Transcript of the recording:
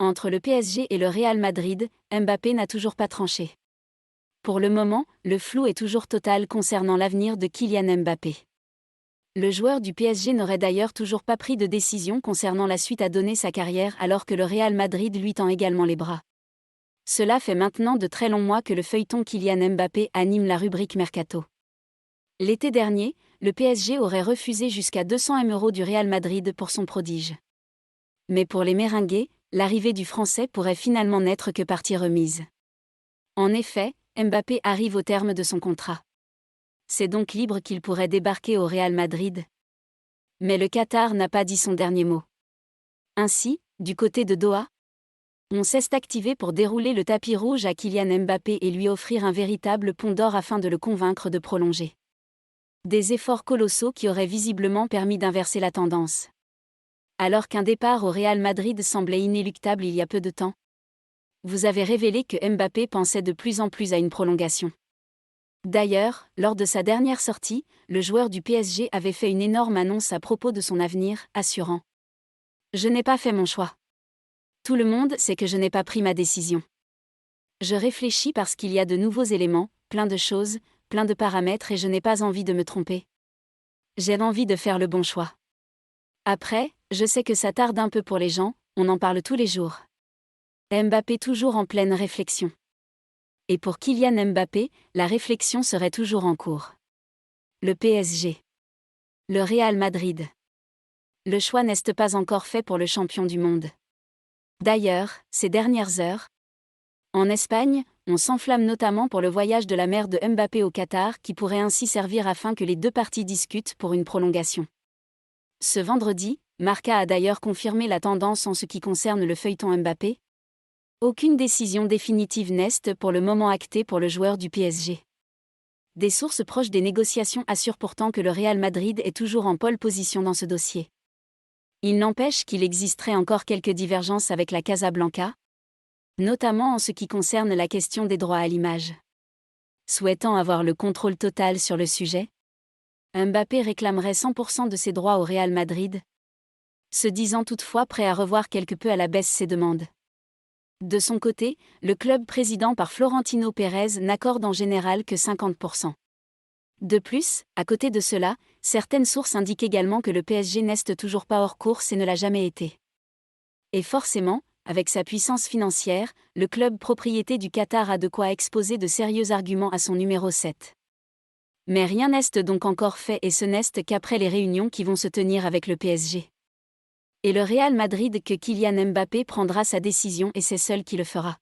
Entre le PSG et le Real Madrid, Mbappé n'a toujours pas tranché. Pour le moment, le flou est toujours total concernant l'avenir de Kylian Mbappé. Le joueur du PSG n'aurait d'ailleurs toujours pas pris de décision concernant la suite à donner sa carrière alors que le Real Madrid lui tend également les bras. Cela fait maintenant de très longs mois que le feuilleton Kylian Mbappé anime la rubrique Mercato. L'été dernier, le PSG aurait refusé jusqu'à 200 M € du Real Madrid pour son prodige. Mais pour les Merengues, l'arrivée du Français pourrait finalement n'être que partie remise. En effet, Mbappé arrive au terme de son contrat. C'est donc libre qu'il pourrait débarquer au Real Madrid. Mais le Qatar n'a pas dit son dernier mot. Ainsi, du côté de Doha, on s'est activé pour dérouler le tapis rouge à Kylian Mbappé et lui offrir un véritable pont d'or afin de le convaincre de prolonger. Des efforts colossaux qui auraient visiblement permis d'inverser la tendance. Alors qu'un départ au Real Madrid semblait inéluctable il y a peu de temps, vous avez révélé que Mbappé pensait de plus en plus à une prolongation. D'ailleurs, lors de sa dernière sortie, le joueur du PSG avait fait une énorme annonce à propos de son avenir, assurant : « Je n'ai pas fait mon choix. Tout le monde sait que je n'ai pas pris ma décision. Je réfléchis parce qu'il y a de nouveaux éléments, plein de choses, plein de paramètres et je n'ai pas envie de me tromper. J'ai envie de faire le bon choix. Après, je sais que ça tarde un peu pour les gens, on en parle tous les jours. » Mbappé toujours en pleine réflexion. Et pour Kylian Mbappé, la réflexion serait toujours en cours. Le PSG. Le Real Madrid. Le choix n'est pas encore fait pour le champion du monde. D'ailleurs, ces dernières heures, en Espagne, on s'enflamme notamment pour le voyage de la mère de Mbappé au Qatar qui pourrait ainsi servir afin que les deux parties discutent pour une prolongation. Ce vendredi, Marca a d'ailleurs confirmé la tendance en ce qui concerne le feuilleton Mbappé. Aucune décision définitive n'est pour le moment actée pour le joueur du PSG. Des sources proches des négociations assurent pourtant que le Real Madrid est toujours en pole position dans ce dossier. Il n'empêche qu'il existerait encore quelques divergences avec la Casablanca, notamment en ce qui concerne la question des droits à l'image. Souhaitant avoir le contrôle total sur le sujet, Mbappé réclamerait 100% de ses droits au Real Madrid, se disant toutefois prêt à revoir quelque peu à la baisse ses demandes. De son côté, le club président par Florentino Pérez n'accorde en général que 50%. De plus, à côté de cela, certaines sources indiquent également que le PSG n'est toujours pas hors course et ne l'a jamais été. Et forcément, avec sa puissance financière, le club propriété du Qatar a de quoi exposer de sérieux arguments à son numéro 7. Mais rien n'est donc encore fait et ce n'est qu'après les réunions qui vont se tenir avec le PSG. Et le Real Madrid que Kylian Mbappé prendra sa décision et c'est seul qui le fera.